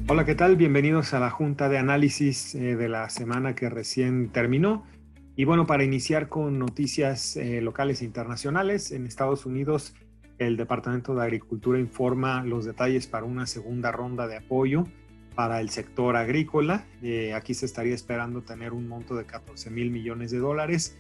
Hola, ¿qué tal? Bienvenidos a la junta de análisis de la semana que recién terminó. Y bueno, para iniciar con noticias locales e internacionales, en Estados Unidos el Departamento de Agricultura informa los detalles para una segunda ronda de apoyo para el sector agrícola. Aquí se estaría esperando tener un monto de 14,000 millones de dólares,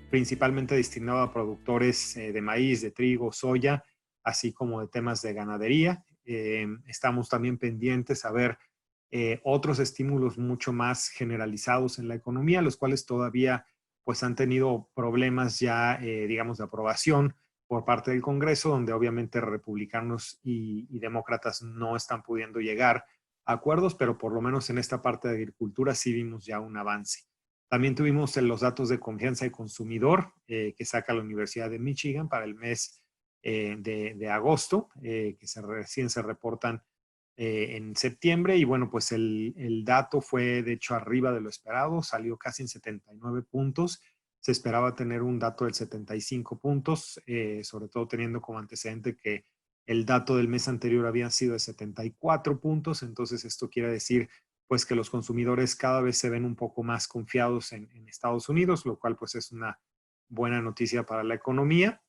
principalmente destinado a productores de maíz, de trigo, soya, así como de temas de ganadería. Estamos también pendientes a ver otros estímulos mucho más generalizados en la economía, los cuales todavía pues han tenido problemas ya, digamos, de aprobación por parte del Congreso, donde obviamente republicanos y demócratas no están pudiendo llegar a acuerdos, pero por lo menos en esta parte de agricultura sí vimos ya un avance. También tuvimos los datos de confianza del consumidor que saca la Universidad de Michigan para el mes de agosto, que recién se reportan en septiembre. Y bueno, pues el dato fue de hecho arriba de lo esperado, salió casi en 79 puntos. Se esperaba tener un dato del 75 puntos, sobre todo teniendo como antecedente que el dato del mes anterior había sido de 74 puntos. Entonces esto quiere decir pues que los consumidores cada vez se ven un poco más confiados en Estados Unidos, lo cual pues es una buena noticia para la economía.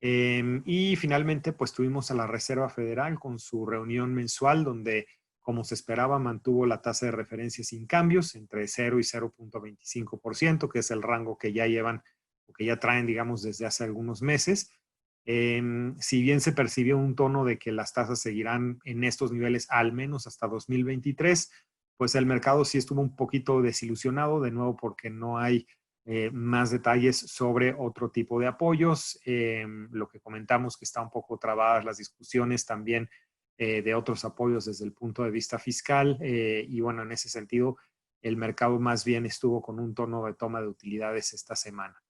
Y finalmente, pues tuvimos a la Reserva Federal con su reunión mensual, donde, como se esperaba, mantuvo la tasa de referencia sin cambios entre 0 y 0,25%, que es el rango que ya llevan o que ya traen, digamos, desde hace algunos meses. Si bien se percibió un tono de que las tasas seguirán en estos niveles al menos hasta 2023, pues el mercado sí estuvo un poquito desilusionado, de nuevo porque no hay más detalles sobre otro tipo de apoyos. Lo que comentamos que está un poco trabadas las discusiones también de otros apoyos desde el punto de vista fiscal. Y bueno, en ese sentido, el mercado más bien estuvo con un tono de toma de utilidades esta semana.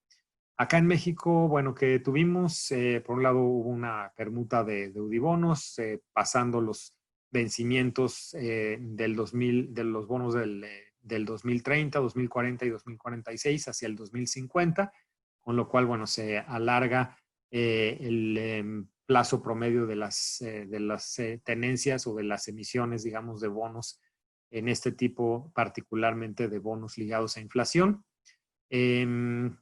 Acá en México, bueno, que tuvimos, por un lado hubo una permuta de Eudibonos, pasando los vencimientos del 2000, de los bonos del 2030, 2040 y 2046 hacia el 2050, con lo cual, bueno, se alarga el plazo promedio de las tenencias o de las emisiones, digamos, de bonos en este tipo, particularmente de bonos ligados a inflación. En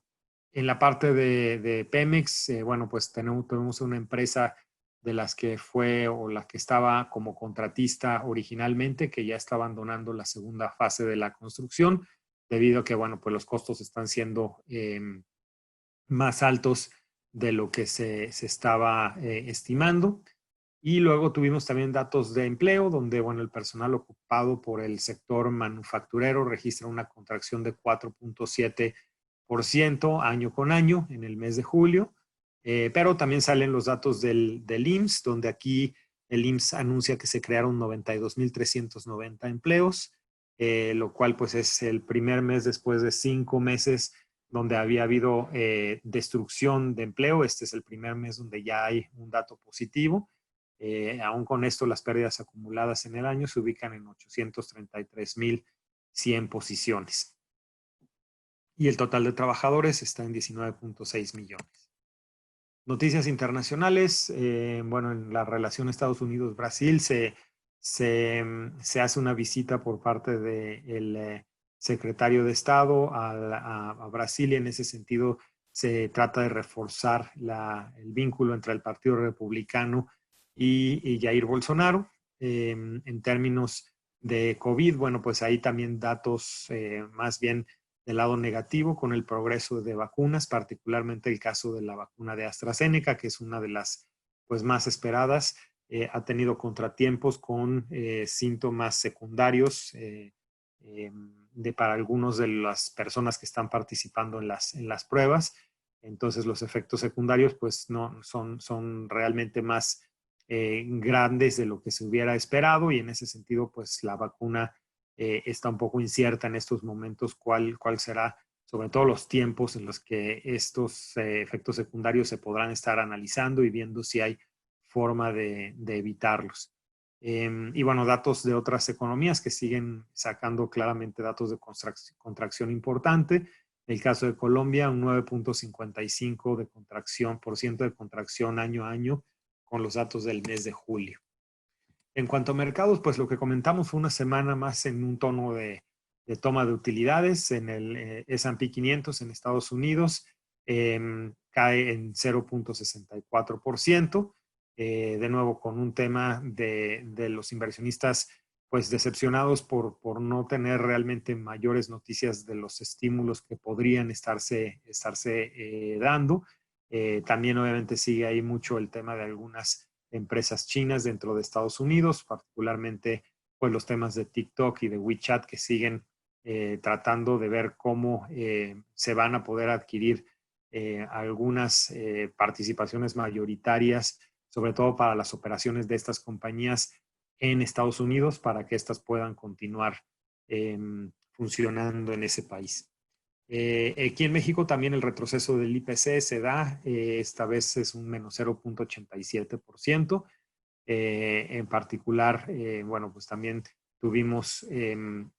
la parte de Pemex, bueno, pues tenemos una empresa de las que fue o la que estaba como contratista originalmente, que ya está abandonando la segunda fase de la construcción, debido a que, bueno, pues los costos están siendo más altos de lo que se estaba estimando. Y luego tuvimos también datos de empleo, donde, bueno, el personal ocupado por el sector manufacturero registra una contracción de 4,7% año con año en el mes de julio. Pero también salen los datos del IMSS, donde aquí el IMSS anuncia que se crearon 92,390 empleos, lo cual pues es el primer mes después de 5 meses donde había habido destrucción de empleo. Este es el primer mes donde ya hay un dato positivo. Aún con esto, las pérdidas acumuladas en el año se ubican en 833,100 posiciones. Y el total de trabajadores está en 19,6 millones. Noticias internacionales. Bueno, en la relación Estados Unidos-Brasil se hace una visita por parte del secretario de Estado a Brasil, y en ese sentido se trata de reforzar el vínculo entre el Partido Republicano y Jair Bolsonaro. En términos de COVID, bueno, pues ahí también datos más bien del lado negativo con el progreso de vacunas, particularmente el caso de la vacuna de AstraZeneca, que es una de las pues, más esperadas. Ha tenido contratiempos con síntomas secundarios para algunos de las personas que están participando en las pruebas. Entonces los efectos secundarios pues no son realmente más grandes de lo que se hubiera esperado, y en ese sentido pues la vacuna está un poco incierta en estos momentos cuál será, sobre todo los tiempos en los que estos efectos secundarios se podrán estar analizando y viendo si hay forma de evitarlos. Y bueno, datos de otras economías que siguen sacando claramente datos de contracción importante. El caso de Colombia, un 9,55% de contracción, año a año, con los datos del mes de julio. En cuanto a mercados, pues lo que comentamos fue una semana más en un tono de toma de utilidades en el S&P 500 en Estados Unidos. Cae en 0.64%, de nuevo con un tema de los inversionistas pues decepcionados por no tener realmente mayores noticias de los estímulos que podrían estarse dando. También obviamente sigue ahí mucho el tema de algunas empresas chinas dentro de Estados Unidos, particularmente pues los temas de TikTok y de WeChat que siguen tratando de ver cómo se van a poder adquirir algunas participaciones mayoritarias, sobre todo para las operaciones de estas compañías en Estados Unidos, para que éstas puedan continuar funcionando en ese país. Aquí en México también el retroceso del IPC se da, esta vez es un menos 0.87%. En particular, bueno, pues también tuvimos el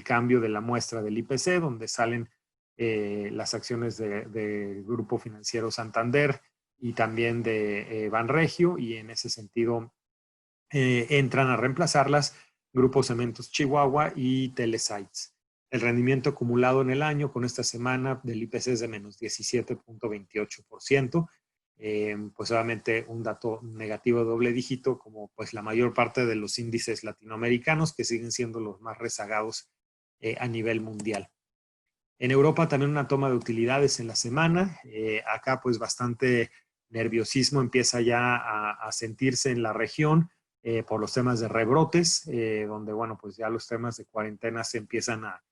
cambio de la muestra del IPC, donde salen las acciones de Grupo Financiero Santander y también de Banregio, y en ese sentido entran a reemplazarlas Grupo Cementos Chihuahua y Telesites. El rendimiento acumulado en el año con esta semana del IPC es de menos 17.28%. Pues obviamente un dato negativo de doble dígito, como pues la mayor parte de los índices latinoamericanos que siguen siendo los más rezagados a nivel mundial. En Europa también una toma de utilidades en la semana. Acá pues bastante nerviosismo empieza ya a sentirse en la región por los temas de rebrotes, donde bueno, pues ya los temas de cuarentena se empiezan a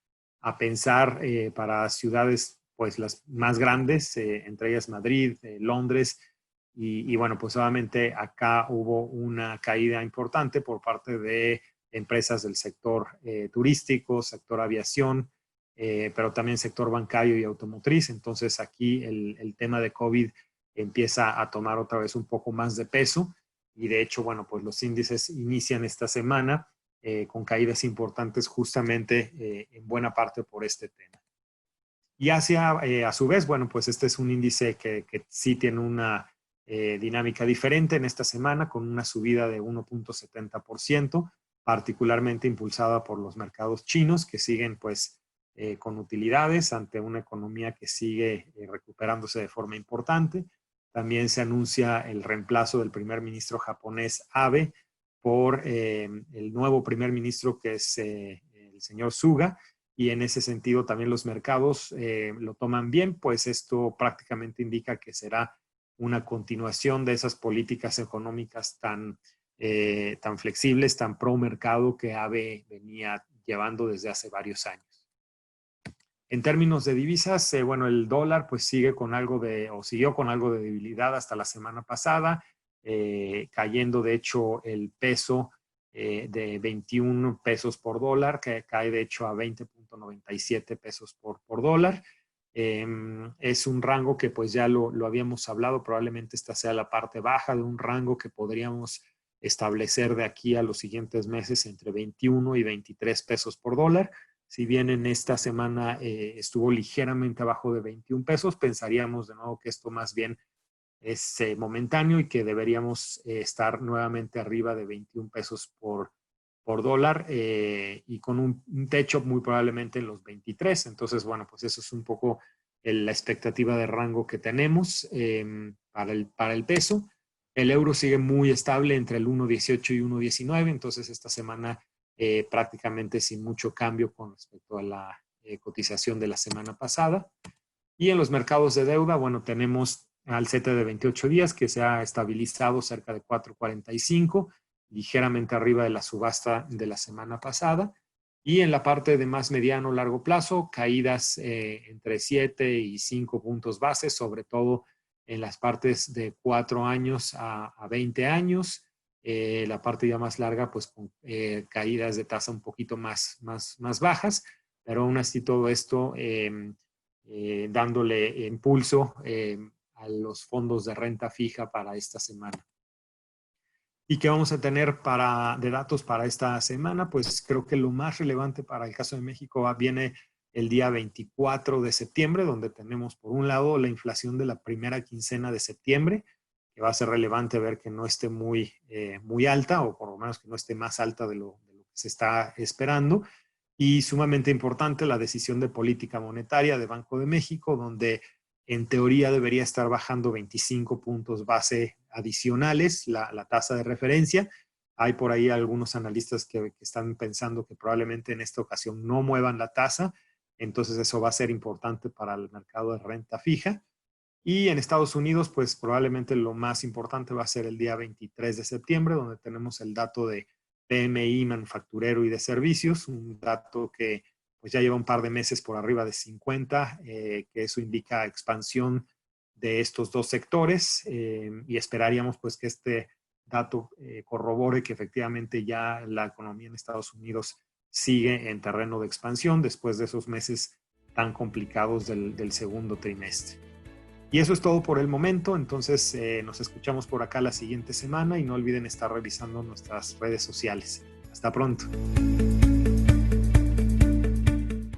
pensar para ciudades pues las más grandes, entre ellas Madrid, Londres, y bueno, pues obviamente acá hubo una caída importante por parte de empresas del sector turístico, sector aviación, pero también sector bancario y automotriz. Entonces aquí el tema de COVID empieza a tomar otra vez un poco más de peso, y de hecho, bueno, pues los índices inician esta semana con caídas importantes justamente en buena parte por este tema. Y Asia, a su vez, bueno, pues este es un índice que sí tiene una dinámica diferente en esta semana, con una subida de 1.70%, particularmente impulsada por los mercados chinos, que siguen pues con utilidades ante una economía que sigue recuperándose de forma importante. También se anuncia el reemplazo del primer ministro japonés Abe por el nuevo primer ministro, que es el señor Suga, y en ese sentido también los mercados lo toman bien, pues esto prácticamente indica que será una continuación de esas políticas económicas tan flexibles, tan pro mercado que AVE venía llevando desde hace varios años. En términos de divisas, bueno, el dólar pues siguió con algo de debilidad hasta la semana pasada, cayendo de hecho el peso de 21 pesos por dólar, que cae de hecho a 20.97 pesos por dólar. Es un rango que pues ya lo habíamos hablado, probablemente esta sea la parte baja de un rango que podríamos establecer de aquí a los siguientes meses entre 21 y 23 pesos por dólar. Si bien en esta semana estuvo ligeramente abajo de 21 pesos, pensaríamos de nuevo que esto más bien es momentáneo y que deberíamos estar nuevamente arriba de 21 pesos por dólar y con un techo muy probablemente en los 23. Entonces, bueno, pues eso es un poco la expectativa de rango que tenemos para el peso. El euro sigue muy estable entre el 1.18 y 1.19, entonces esta semana prácticamente sin mucho cambio con respecto a la cotización de la semana pasada. Y en los mercados de deuda, bueno, tenemos al CETE de 28 días que se ha estabilizado cerca de 4.45, ligeramente arriba de la subasta de la semana pasada. Y en la parte de más mediano largo plazo, caídas entre 7 y 5 puntos base, sobre todo en las partes de 4 años a 20 años. La parte ya más larga, pues con caídas de tasa un poquito más bajas, pero aún así todo esto dándole impulso a los fondos de renta fija para esta semana. ¿Y qué vamos a tener de datos para esta semana? Pues creo que lo más relevante para el caso de México viene el día 24 de septiembre, donde tenemos por un lado la inflación de la primera quincena de septiembre, que va a ser relevante ver que no esté muy alta, o por lo menos que no esté más alta de lo que se está esperando. Y sumamente importante la decisión de política monetaria de Banco de México, donde en teoría debería estar bajando 25 puntos base adicionales la tasa de referencia. Hay por ahí algunos analistas que están pensando que probablemente en esta ocasión no muevan la tasa, entonces eso va a ser importante para el mercado de renta fija. Y en Estados Unidos, pues probablemente lo más importante va a ser el día 23 de septiembre, donde tenemos el dato de PMI manufacturero y de servicios, un dato que pues ya lleva un par de meses por arriba de 50, que eso indica expansión de estos dos sectores, y esperaríamos pues que este dato corrobore que efectivamente ya la economía en Estados Unidos sigue en terreno de expansión después de esos meses tan complicados del segundo trimestre. Y eso es todo por el momento, entonces nos escuchamos por acá la siguiente semana y no olviden estar revisando nuestras redes sociales. Hasta pronto.